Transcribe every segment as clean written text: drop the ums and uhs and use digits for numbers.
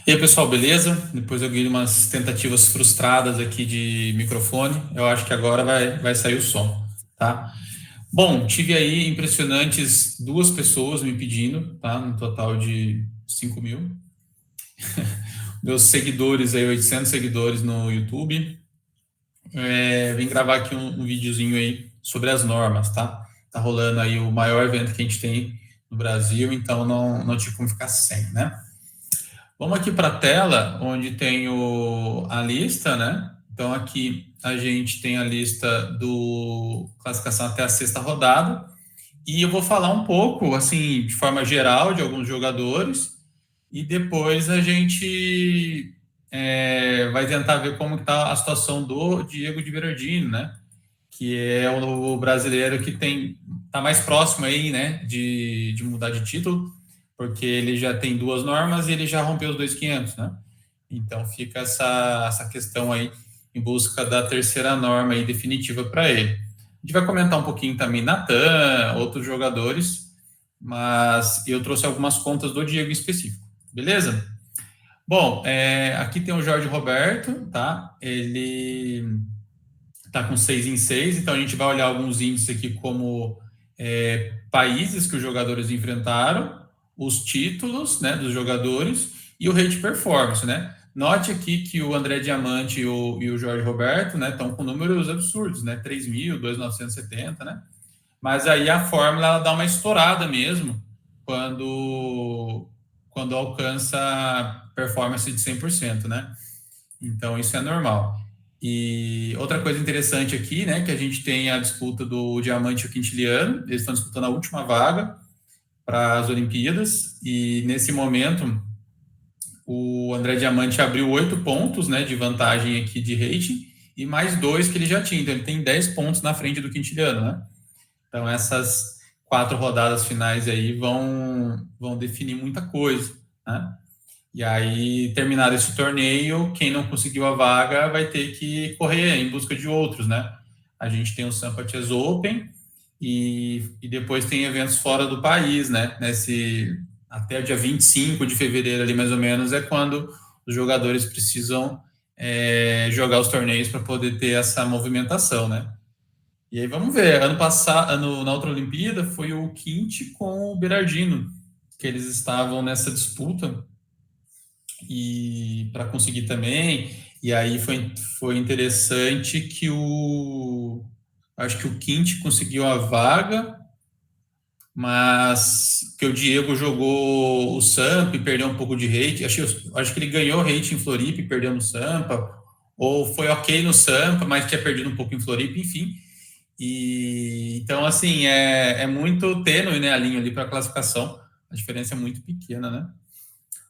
E aí, pessoal, beleza? Depois eu vi umas tentativas frustradas aqui de microfone. Eu acho que agora vai sair o som, tá? Bom, tive aí impressionantes 2 pessoas me pedindo, tá? No total de 5.000. Meus seguidores aí, 800 seguidores no YouTube. Vim gravar aqui um videozinho aí sobre as normas, tá? Tá rolando aí o maior evento que a gente tem no Brasil, então não tive como ficar sem, né? Vamos aqui para a tela, onde tem a lista, né? Então, aqui a gente tem a lista do classificação até a 6ª rodada. E eu vou falar um pouco, assim, de forma geral, de alguns jogadores. E depois a gente vai tentar ver como está a situação do Diego de Berardini, né? Que é o brasileiro que está mais próximo aí, né? De mudar de título, porque ele já tem 2 normas e ele já rompeu os 2.500, né? Então fica essa questão aí em busca da 3ª norma aí definitiva para ele. A gente vai comentar um pouquinho também Natan, outros jogadores, mas eu trouxe algumas contas do Diego em específico, beleza? Bom, aqui tem o Jorge Roberto, tá? Ele está com 6 em 6, então a gente vai olhar alguns índices aqui como países que os jogadores enfrentaram, os títulos, né, dos jogadores e o rate performance, né? Note aqui que o André Diamante e o Jorge Roberto, né, estão com números absurdos, né? 3.000, 2.970, né? Mas aí a fórmula ela dá uma estourada mesmo quando alcança performance de 100%, né? Então isso é normal. E outra coisa interessante aqui, né, que a gente tem a disputa do Diamante e o Quintiliano, eles estão disputando a última vaga para as Olimpíadas, e nesse momento o André Diamante abriu 8 pontos, né, de vantagem aqui de rating, e mais 2 que ele já tinha, então ele tem 10 pontos na frente do Quintiliano, né? Então essas 4 rodadas finais aí vão definir muita coisa, né? E aí, terminado esse torneio, quem não conseguiu a vaga vai ter que correr em busca de outros, né? A gente tem o Sampa Chess Open e depois tem eventos fora do país, né? Até o dia 25 de fevereiro, ali mais ou menos, é quando os jogadores precisam jogar os torneios para poder ter essa movimentação, né? E aí vamos ver, ano passado, na outra Olimpíada, foi o Quinte com o Berardino, que eles estavam nessa disputa e para conseguir também. E aí foi interessante que acho que o Quinte conseguiu a vaga, mas que o Diego jogou o Sampa e perdeu um pouco de rate. Acho que ele ganhou rate em Floripa e perdeu no Sampa, ou foi ok no Sampa, mas tinha perdido um pouco em Floripa, enfim. E então, assim, é muito tênue, né, a linha ali para a classificação. A diferença é muito pequena, né?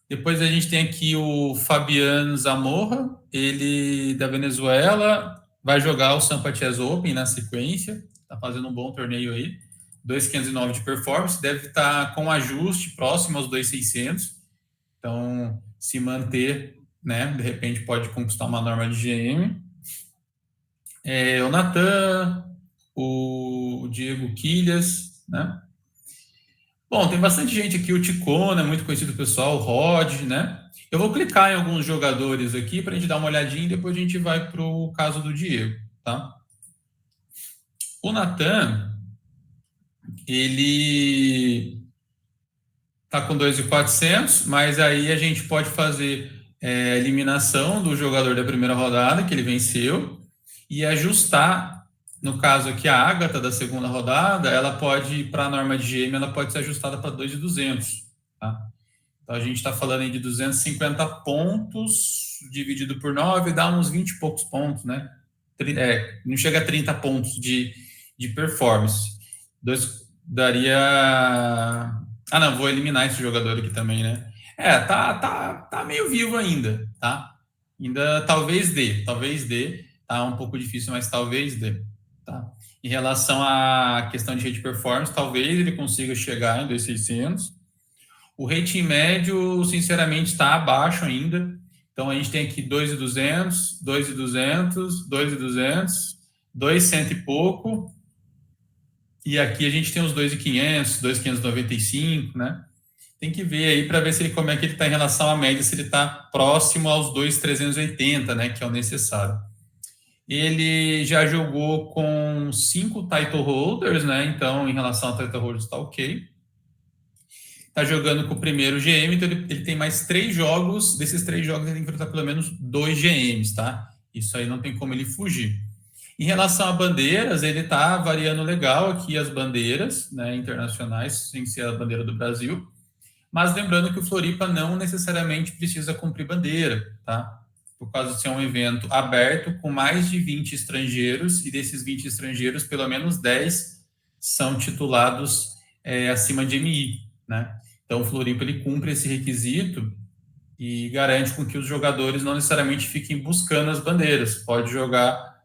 Depois a gente tem aqui o Fabiano Zamorra, ele da Venezuela, vai jogar o Sampa Chess Open na sequência, está fazendo um bom torneio aí, 2.509 de performance, deve estar com ajuste próximo aos 2.600, então se manter, né, de repente pode conquistar uma norma de GM. O Natan, o Diego Quilhas, né? Bom, tem bastante gente aqui, o Ticona, muito conhecido pessoal, o Rod, né? Eu vou clicar em alguns jogadores aqui para a gente dar uma olhadinha e depois a gente vai para o caso do Diego, tá? O Natan, ele tá com 2.400, mas aí a gente pode fazer eliminação do jogador da primeira rodada, que ele venceu, e ajustar, no caso aqui a Ágata da segunda rodada, ela pode, para a norma de GM, ela pode ser ajustada para 2.200, tá? Então a gente está falando aí de 250 pontos, dividido por 9, dá uns 20 e poucos pontos, né? Não chega a 30 pontos de performance. Daria. Ah, não, vou eliminar esse jogador aqui também, né? Tá meio vivo ainda, tá? Ainda talvez dê. Tá um pouco difícil, mas talvez dê, tá? Em relação à questão de rate performance, talvez ele consiga chegar em 2.600. O rating médio, sinceramente, está abaixo ainda. Então, a gente tem aqui 2.200, 2.200, 2.200, 2.100 e pouco. E aqui a gente tem os 2.500, 2.595, né? Tem que ver aí para ver se ele, como é que ele está em relação à média, se ele está próximo aos 2,380, né, que é o necessário. Ele já jogou com 5 title holders, né? Então, em relação a title holders, está ok. Está jogando com o primeiro GM, então ele tem mais 3 jogos. Desses 3 jogos, ele tem que enfrentar pelo menos 2 GMs, tá? Isso aí não tem como ele fugir. Em relação a bandeiras, ele está variando legal aqui as bandeiras, né, internacionais, sem ser a bandeira do Brasil. Mas lembrando que o Floripa não necessariamente precisa cumprir bandeira, tá? Por causa de ser um evento aberto com mais de 20 estrangeiros, e desses 20 estrangeiros, pelo menos 10 são titulados acima de MI, né? Então, o Floripa ele cumpre esse requisito e garante com que os jogadores não necessariamente fiquem buscando as bandeiras. Pode jogar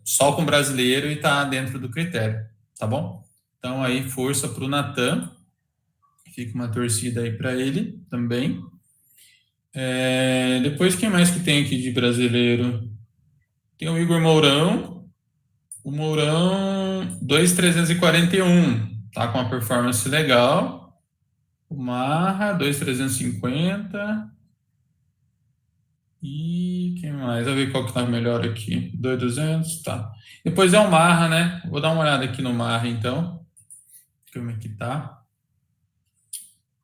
só com brasileiro e tá dentro do critério, tá bom? Então, aí, força para o Natan. Fica uma torcida aí para ele também. Depois, quem mais que tem aqui de brasileiro? Tem o Igor Mourão. O Mourão, 2,341. Tá com uma performance legal. O Marra, 2,350. E quem mais? Vou ver qual que tá melhor aqui. 2,200, tá. Depois é o Marra, né? Vou dar uma olhada aqui no Marra, então. Como é que tá?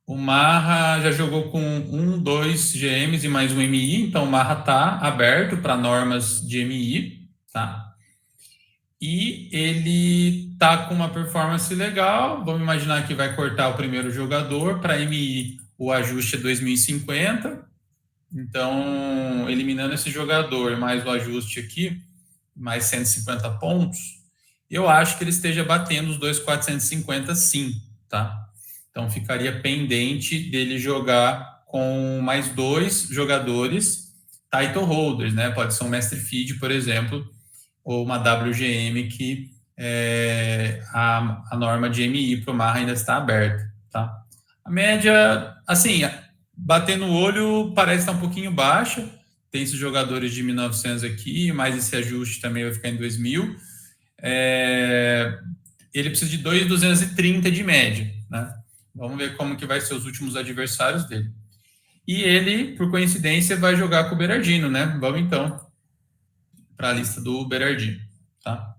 O Marra já jogou com 2 GMs e mais um MI, então o Marra está aberto para normas de MI, tá? E ele está com uma performance legal. Vamos imaginar que vai cortar o primeiro jogador. Para MI, o ajuste é 2050. Então, eliminando esse jogador mais o ajuste aqui, mais 150 pontos, eu acho que ele esteja batendo os 2,450 sim, tá? Então, ficaria pendente dele jogar com mais 2 jogadores title holders, né? Pode ser um mestre feed, por exemplo, ou uma WGM que a norma de MI para o Marra ainda está aberta, tá? A média, assim, batendo o olho, parece estar um pouquinho baixa. Tem esses jogadores de 1900 aqui, mas esse ajuste também vai ficar em 2000. Ele precisa de 2,230 de média, né? Vamos ver como que vai ser os últimos adversários dele. E ele, por coincidência, vai jogar com o Berardino, né? Vamos então para a lista do Berardino, tá?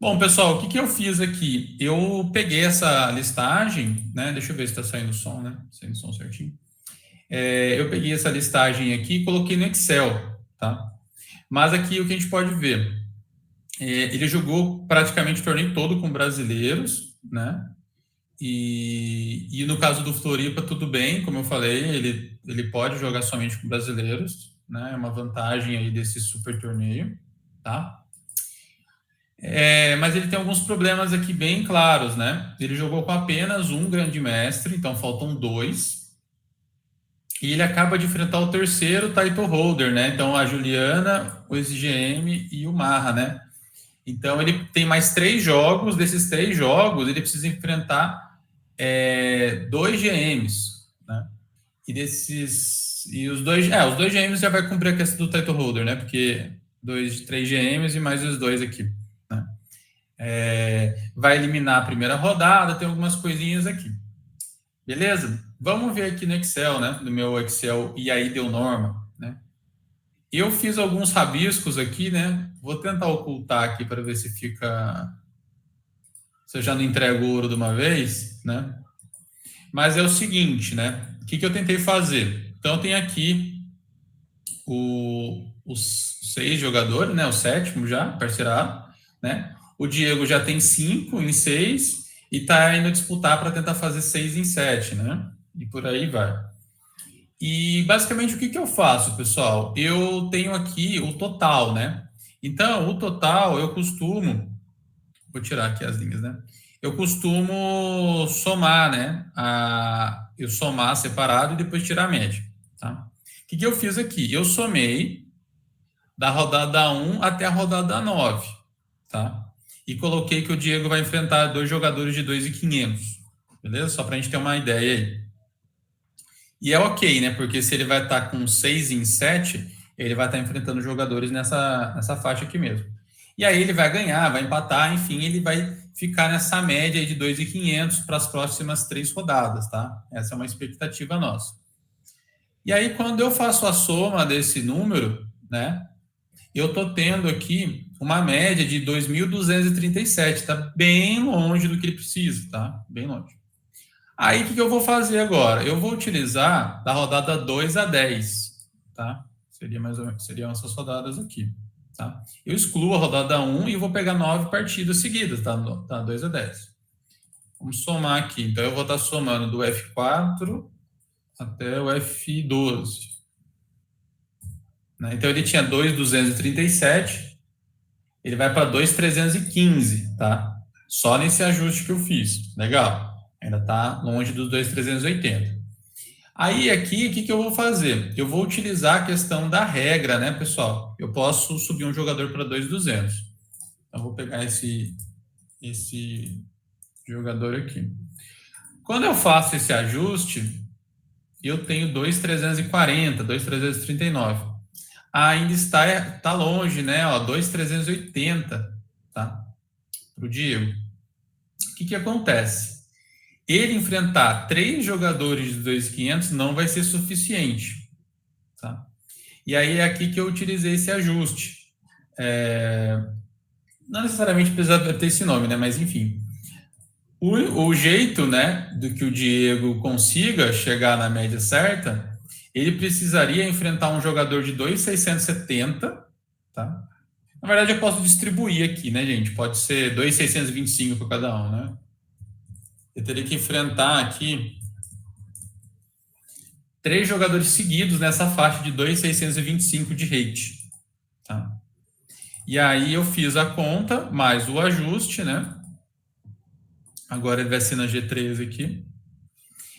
Bom, pessoal, o que eu fiz aqui? Eu peguei essa listagem, né? Deixa eu ver se está saindo o som, né? Saindo o som certinho. Eu peguei essa listagem aqui e coloquei no Excel, tá? Mas aqui o que a gente pode ver, ele jogou praticamente o torneio todo com brasileiros, né? E no caso do Floripa, tudo bem, como eu falei, ele pode jogar somente com brasileiros, né? É uma vantagem aí desse super torneio, tá? Mas ele tem alguns problemas aqui bem claros, né? Ele jogou com apenas um grande mestre, então faltam 2. E ele acaba de enfrentar o terceiro title holder, né? Então a Juliana, o SGM e o Marra, né? Então ele tem mais 3 jogos. Desses 3 jogos, ele precisa enfrentar 2 GMs, né? E os dois GMs já vai cumprir a questão do title holder, né? Porque 3 GMs e mais os 2 aqui, né? Vai eliminar a primeira rodada, tem algumas coisinhas aqui. Beleza? Vamos ver aqui no Excel, né? No meu Excel, e aí deu norma, né? Eu fiz alguns rabiscos aqui, né? Vou tentar ocultar aqui para ver se fica... Se eu já não entrego ouro de uma vez, né? Mas é o seguinte, né? O que eu tentei fazer? Então, tem aqui os 6 jogadores, né? O 7º já, parceirado, né? O Diego já tem 5 em 6 e tá indo disputar para tentar fazer 6 em 7, né? E por aí vai. E basicamente o que eu faço, pessoal? Eu tenho aqui o total, né? Então, o total eu costumo... Vou tirar aqui as linhas, né? Eu costumo somar, né? Eu somar separado e depois tirar a média, tá? O que eu fiz aqui? Eu somei da rodada 1 até a rodada 9, tá? E coloquei que o Diego vai enfrentar 2 jogadores de 2.500, beleza? Só para a gente ter uma ideia aí. E é ok, né? Porque se ele vai estar com 6 em 7, ele vai estar enfrentando jogadores nessa faixa aqui mesmo. E aí ele vai ganhar, vai empatar, enfim, ele vai ficar nessa média aí de 2.500 para as próximas 3 rodadas, tá? Essa é uma expectativa nossa. E aí, quando eu faço a soma desse número, né, eu estou tendo aqui uma média de 2.237, está bem longe do que ele precisa, tá? Bem longe. Aí, o que eu vou fazer agora? Eu vou utilizar da rodada 2 a 10, tá? Seria mais ou menos, seriam essas rodadas aqui, tá? Eu excluo a rodada 1 e vou pegar 9 partidas seguidas, tá? 2 a 10. Vamos somar aqui. Então, eu vou estar somando do F4 até o F12. Né? Então, ele tinha 2.237, ele vai para 2.315, tá? Só nesse ajuste que eu fiz. Legal. Ainda está longe dos 2.380. Aí, aqui, o que eu vou fazer? Eu vou utilizar a questão da regra, né, pessoal? Eu posso subir um jogador para 2.200. Então, eu vou pegar esse jogador aqui. Quando eu faço esse ajuste, eu tenho 2.340, 2.339. Ainda está longe, né? 2.380, tá? Para o Diego. O que acontece? Ele enfrentar 3 jogadores de 2.500 não vai ser suficiente, tá? E aí é aqui que eu utilizei esse ajuste. Não necessariamente precisa ter esse nome, né? Mas enfim. O jeito, né, do que o Diego consiga chegar na média certa, ele precisaria enfrentar um jogador de 2.670, tá? Na verdade, eu posso distribuir aqui, né, gente? Pode ser 2.625 para cada um, né? Eu teria que enfrentar aqui 3 jogadores seguidos nessa faixa de 2.625 de rate, tá? E aí eu fiz a conta, mais o ajuste, né? Agora ele vai ser na G13 aqui.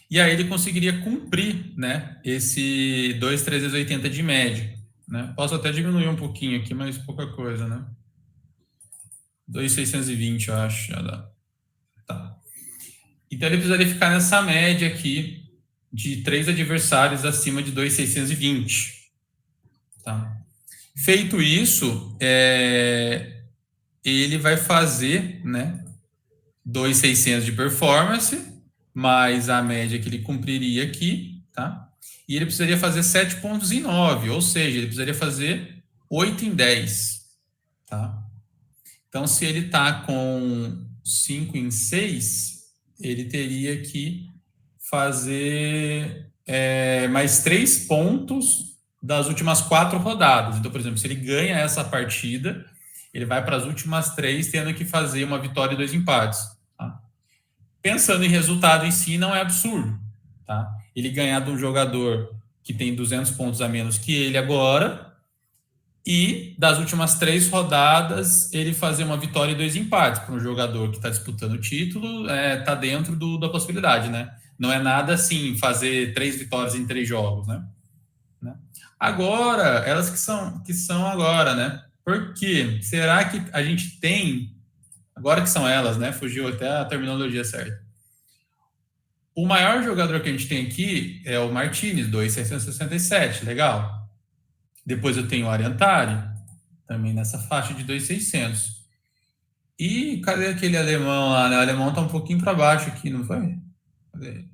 E aí ele conseguiria cumprir, né, esse 2.380 de média, né? Posso até diminuir um pouquinho aqui, mas pouca coisa, né? 2.620, eu acho, já dá. Tá. Então ele precisaria ficar nessa média aqui de 3 adversários acima de 2.620. Tá? Feito isso, ele vai fazer, né, 2.600 de performance, mais a média que ele cumpriria aqui, tá? E ele precisaria fazer 7 pontos em 9, ou seja, ele precisaria fazer 8 em 10, tá? Então, se ele está com 5 em 6, ele teria que fazer mais 3 pontos das últimas 4 rodadas. Então, por exemplo, se ele ganha essa partida, ele vai para as últimas 3, tendo que fazer uma vitória e 2 empates. Tá? Pensando em resultado em si, não é absurdo. Tá? Ele ganhar de um jogador que tem 200 pontos a menos que ele agora, e das últimas 3 rodadas, ele fazer uma vitória e 2 empates para um jogador que está disputando o título, está dentro da possibilidade, né? Não é nada assim, fazer 3 vitórias em 3 jogos, né? Agora, elas que são agora, né? Por quê? Será que a gente tem, agora que são elas, né? Fugiu até a terminologia certa. O maior jogador que a gente tem aqui é o Martinez, 2.667, legal. Depois eu tenho o Ariantari, também nessa faixa de 2.600. E cadê aquele alemão lá? Né? O alemão está um pouquinho para baixo aqui, não foi? Cadê?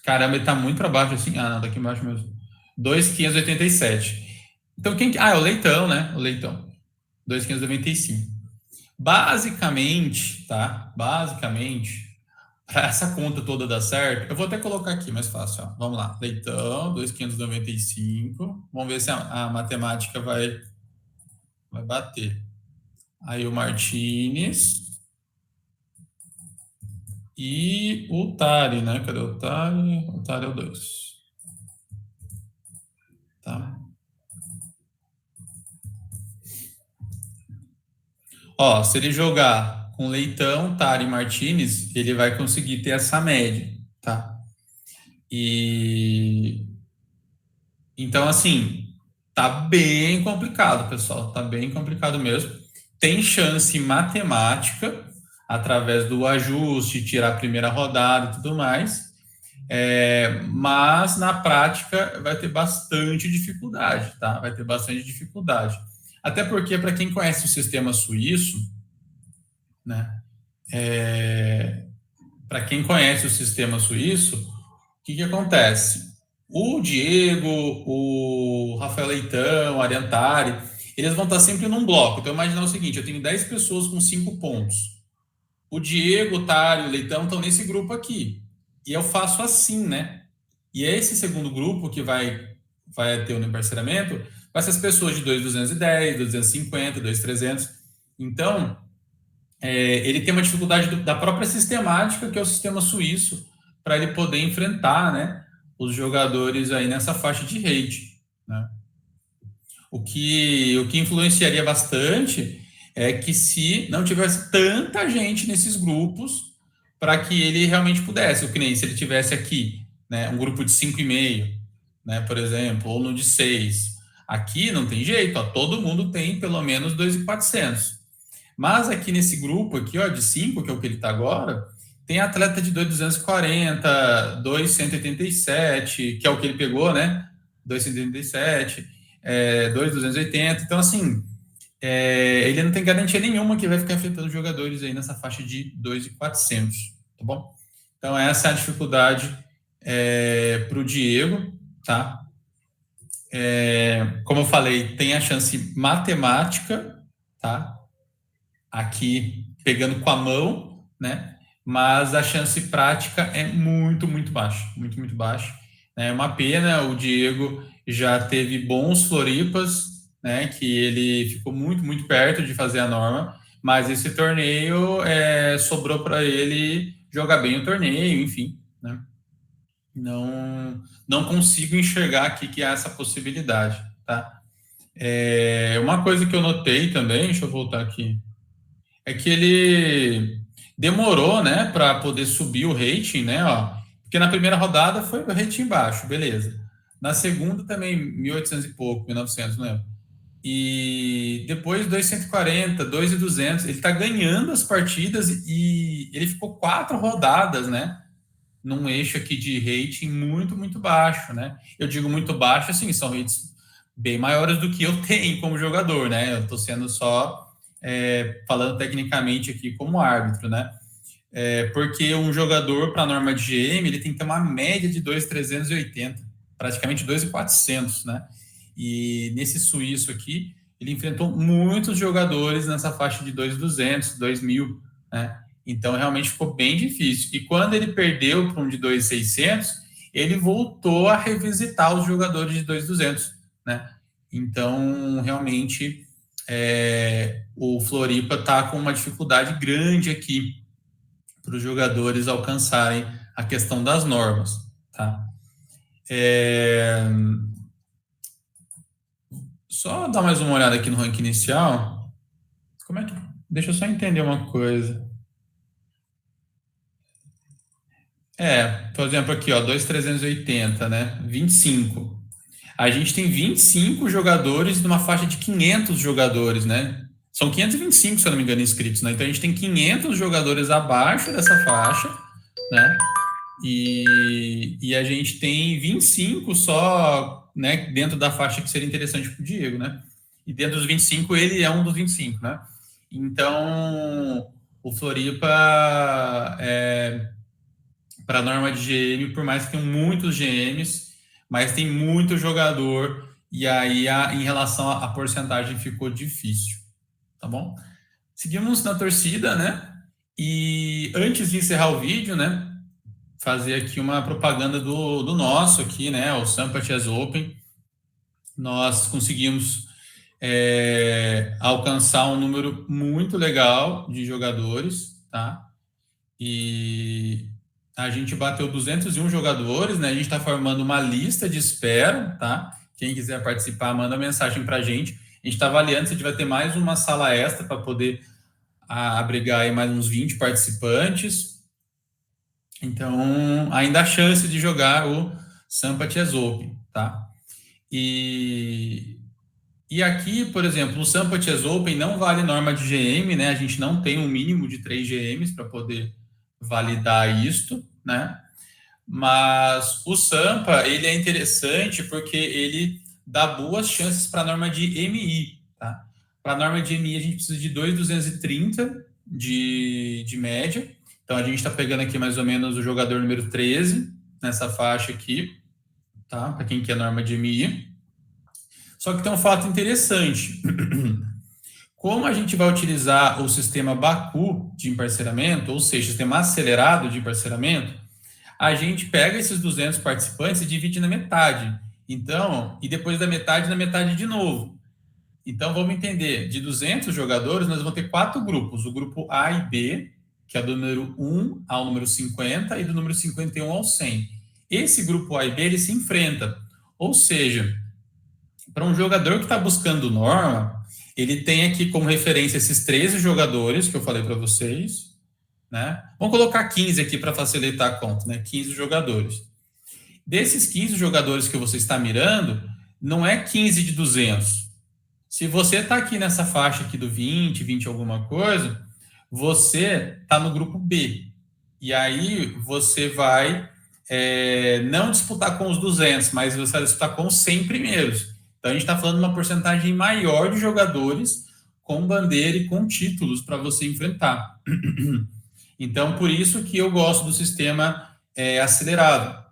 Caramba, ele está muito para baixo assim. Ah, não, tá aqui embaixo mesmo. 2.587. Então, quem... Ah, é o Leitão, né? O Leitão. 2.595. Basicamente, tá? Basicamente, para essa conta toda dar certo, eu vou até colocar aqui mais fácil. Ó. Vamos lá. Leitão, 2.595. Vamos ver se a matemática vai bater. Aí o Martinez e o Tari, né? Cadê o Tari? O Tari é o 2. Tá. Ó, se ele jogar com Leitão, Tari e Martinez, ele vai conseguir ter essa média, tá? E então, assim, tá bem complicado, pessoal. Tá bem complicado mesmo. Tem chance matemática, através do ajuste, tirar a primeira rodada e tudo mais. Mas na prática vai ter bastante dificuldade, tá? Vai ter bastante dificuldade. Até porque, para quem conhece o sistema suíço, né? Para quem conhece o sistema suíço, o que acontece? O Diego, o Rafael Leitão, o Ariantari, eles vão estar sempre num bloco. Então, imaginar o seguinte: eu tenho 10 pessoas com 5 pontos. O Diego, o Tário, o Leitão estão nesse grupo aqui. E eu faço assim, né? E é esse segundo grupo que vai ter o emparceramento, vai ser as pessoas de 2.210, 2.250, 2.300. Então, ele tem uma dificuldade da própria sistemática, que é o sistema suíço, para ele poder enfrentar, né, os jogadores aí nessa faixa de rate, né? O que influenciaria bastante é que se não tivesse tanta gente nesses grupos para que ele realmente pudesse, o que nem se ele tivesse aqui, né, um grupo de 5,5, né, por exemplo, ou no de 6. Aqui não tem jeito, ó, todo mundo tem pelo menos 2.400. Mas aqui nesse grupo aqui, ó, de 5, que é o que ele está agora, tem atleta de 2.240, 2.187, que é o que ele pegou, né? 2.187, 2.280. Então, assim, ele não tem garantia nenhuma que vai ficar afetando os jogadores aí nessa faixa de 2.400, tá bom? Então, essa é a dificuldade para o Diego, tá? Como eu falei, tem a chance matemática, tá? Aqui pegando com a mão, né? Mas a chance prática é muito, muito baixa, muito, muito baixa. É uma pena, o Diego já teve bons Floripas, né? Que ele ficou muito, muito perto de fazer a norma, mas esse torneio sobrou para ele jogar bem o torneio, enfim, né? Não consigo enxergar aqui que há essa possibilidade, tá? Uma coisa que eu notei também, deixa eu voltar aqui, é que ele demorou, né, para poder subir o rating, né, ó, porque na primeira rodada foi o rating baixo, beleza. Na segunda também 1.800 e pouco, 1.900, não lembro. E depois 2.140, 2.200, ele tá ganhando as partidas e ele ficou 4 rodadas, né, num eixo aqui de rating muito, muito baixo, né. Eu digo muito baixo, assim, são rates bem maiores do que eu tenho como jogador, né, eu tô sendo só falando tecnicamente aqui como árbitro, né? Porque um jogador para a norma de GM ele tem que ter uma média de 2.380, praticamente 2.400, né? E nesse suíço aqui, ele enfrentou muitos jogadores nessa faixa de 2.200, 2.000, né? Então realmente ficou bem difícil. E quando ele perdeu para um de 2.600, ele voltou a revisitar os jogadores de 2.200, né? Então realmente o Floripa está com uma dificuldade grande aqui para os jogadores alcançarem a questão das normas, tá? Só dar mais uma olhada aqui no ranking inicial. Como é que... Deixa eu só entender uma coisa. Por exemplo, aqui, ó, 2.380, né? 25. A gente tem 25 jogadores numa faixa de 500 jogadores, né? São 525, se eu não me engano, inscritos, né? Então a gente tem 500 jogadores abaixo dessa faixa, né? E a gente tem 25 só, né, dentro da faixa que seria interessante para o Diego, né? E dentro dos 25, ele é um dos 25, né? Então, o Floripa, para a norma de GM, por mais que tenham muitos GMs, mas tem muito jogador, e aí em relação à porcentagem ficou difícil, tá bom? Seguimos na torcida, né? E antes de encerrar o vídeo, né, fazer aqui uma propaganda do nosso aqui, né, o Sampa Chess Open. Nós conseguimos alcançar um número muito legal de jogadores, tá? E a gente bateu 201 jogadores, né? A gente está formando uma lista de espera, tá? Quem quiser participar, manda mensagem para a gente. A gente está avaliando se a gente vai ter mais uma sala extra para poder abrigar aí mais uns 20 participantes. Então, ainda há chance de jogar o Sampa Chess Open, tá? E aqui, por exemplo, o Sampa Chess Open não vale norma de GM, né? A gente não tem um mínimo de 3 GMs para poder validar isto, né? Mas o Sampa, ele é interessante porque ele dá boas chances para a norma de MI, tá? Para a norma de MI, a gente precisa de 2,230 de média. Então, a gente está pegando aqui mais ou menos o jogador número 13, nessa faixa aqui, tá? Para quem quer norma de MI. Só que tem um fato interessante. Como a gente vai utilizar o sistema Baku de emparceramento, ou seja, sistema acelerado de emparceramento, a gente pega esses 200 participantes e divide na metade. Então, e depois da metade, na metade de novo. Então, vamos entender, de 200 jogadores, nós vamos ter 4 grupos. O grupo A e B, que é do número 1 ao número 50 e do número 51 ao 100. Esse grupo A e B, ele se enfrenta. Ou seja, para um jogador que está buscando norma, ele tem aqui como referência esses 13 jogadores que eu falei para vocês, né? Vamos colocar 15 aqui para facilitar a conta, né? 15 jogadores. Desses 15 jogadores que você está mirando, não é 15 de 200. Se você está aqui nessa faixa aqui do 20, 20 alguma coisa, você está no grupo B. E aí você vai não disputar com os 200, mas você vai disputar com os 100 primeiros. Então a gente está falando de uma porcentagem maior de jogadores com bandeira e com títulos para você enfrentar. Então, por isso que eu gosto do sistema acelerado.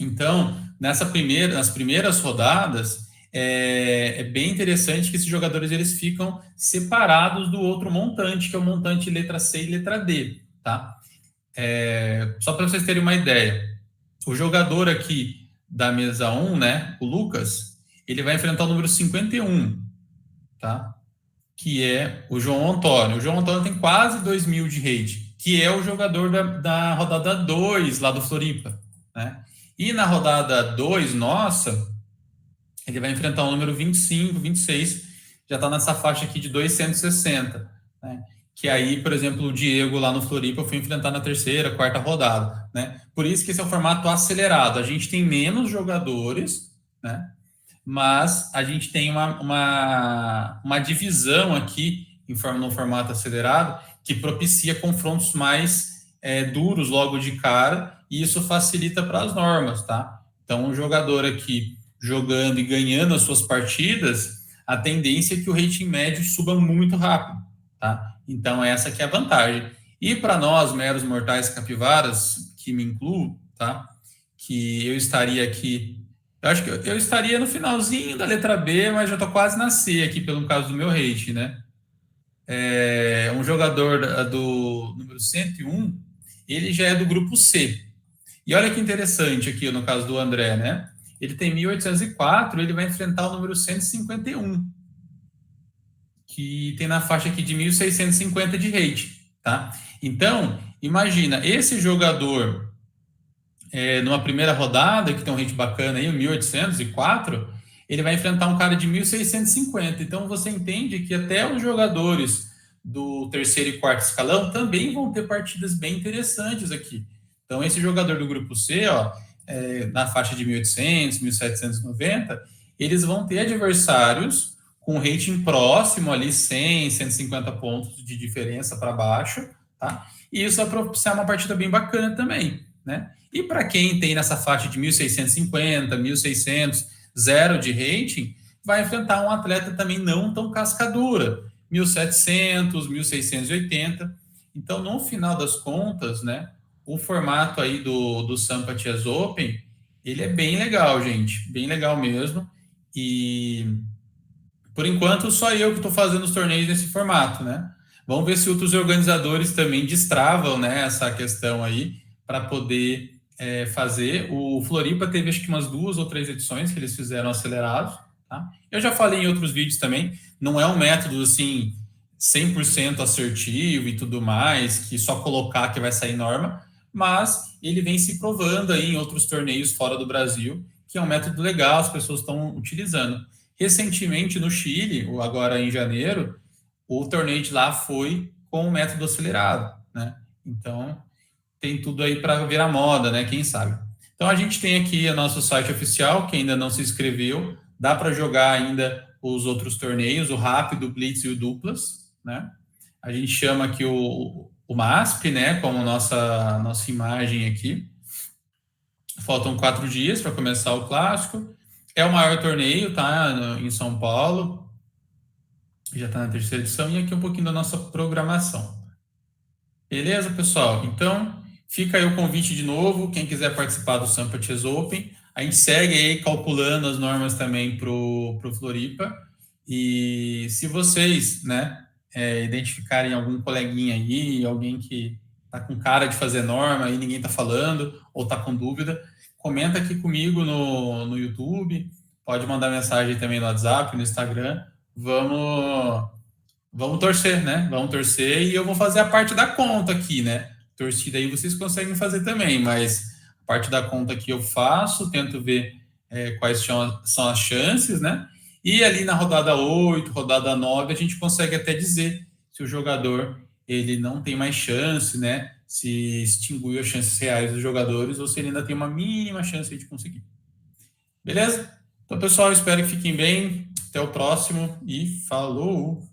Então, nas primeiras rodadas, é bem interessante que esses jogadores eles ficam separados do outro montante, que é o montante letra C e letra D, tá? Só para vocês terem uma ideia, o jogador aqui da mesa 1, né, o Lucas, ele vai enfrentar o número 51, tá? Que é o João Antônio. O João Antônio tem quase 2.000 de rate, que é o jogador da rodada 2 lá do Floripa, né? E na rodada 2, nossa, ele vai enfrentar o número 25, 26, já está nessa faixa aqui de 260, né? Que aí, por exemplo, o Diego lá no Floripa foi enfrentar na terceira, quarta rodada, né? Por isso que esse é o formato acelerado. A gente tem menos jogadores, né? Mas a gente tem uma divisão aqui no formato acelerado que propicia confrontos mais duros logo de cara, e isso facilita para as normas, tá? Então, o jogador aqui jogando e ganhando as suas partidas, a tendência é que o rating médio suba muito rápido, tá? Então, essa que é a vantagem. E para nós, meros mortais capivaras, que me incluo, tá? Que eu estaria aqui, eu acho que eu estaria no finalzinho da letra B, mas já estou quase na C aqui, pelo caso do meu rating, né? Um jogador do número 101, ele já é do grupo C. E olha que interessante aqui no caso do André, né? Ele tem 1.804, ele vai enfrentar o número 151, que tem na faixa aqui de 1.650 de rate, tá? Então, imagina, esse jogador, numa primeira rodada, que tem um rate bacana aí, 1.804, ele vai enfrentar um cara de 1.650. Então, você entende que até os jogadores do terceiro e quarto escalão também vão ter partidas bem interessantes aqui. Então, esse jogador do grupo C, ó, na faixa de 1.800, 1.790, eles vão ter adversários com rating próximo ali, 100, 150 pontos de diferença para baixo, tá? E isso vai propiciar uma partida bem bacana também, né? E para quem tem nessa faixa de 1.650, 1.600, zero de rating, vai enfrentar um atleta também não tão cascadura, 1.700, 1.680. Então, no final das contas, né, o formato aí do Sampa Chess Open, ele é bem legal, gente, bem legal mesmo. E por enquanto só eu que estou fazendo os torneios nesse formato, né? Vamos ver se outros organizadores também destravam, né, essa questão aí para poder fazer. O Floripa teve acho que umas 2 ou 3 edições que eles fizeram acelerados, tá? Eu já falei em outros vídeos também, não é um método assim 100% assertivo e tudo mais, que só colocar que vai sair norma, mas ele vem se provando aí em outros torneios fora do Brasil, que é um método legal, as pessoas estão utilizando. Recentemente no Chile, agora em janeiro, o torneio de lá foi com o método acelerado, né? Então, tem tudo aí para virar moda, né? Quem sabe? Então, a gente tem aqui o nosso site oficial, que ainda não se inscreveu, dá para jogar ainda os outros torneios, o Rápido, o Blitz e o Duplas, né? A gente chama aqui o MASP, né? Como nossa imagem aqui. Faltam 4 dias para começar o clássico. É o maior torneio, tá? Em São Paulo. Já está na terceira edição. E aqui um pouquinho da nossa programação. Beleza, pessoal? Então, fica aí o convite de novo. Quem quiser participar do Sampa Chess Open, a gente segue aí calculando as normas também para o Floripa. E se vocês, né, identificarem algum coleguinha aí, alguém que está com cara de fazer norma e ninguém está falando, ou está com dúvida, comenta aqui comigo no YouTube, pode mandar mensagem também no WhatsApp, no Instagram. Vamos torcer, né? Vamos torcer e eu vou fazer a parte da conta aqui, né? Torcida aí vocês conseguem fazer também, mas a parte da conta aqui eu faço, tento ver quais são as chances, né? E ali na rodada 8, rodada 9, a gente consegue até dizer se o jogador ele não tem mais chance, né? Se extinguiu as chances reais dos jogadores ou se ele ainda tem uma mínima chance de conseguir. Beleza? Então, pessoal, espero que fiquem bem. Até o próximo e falou!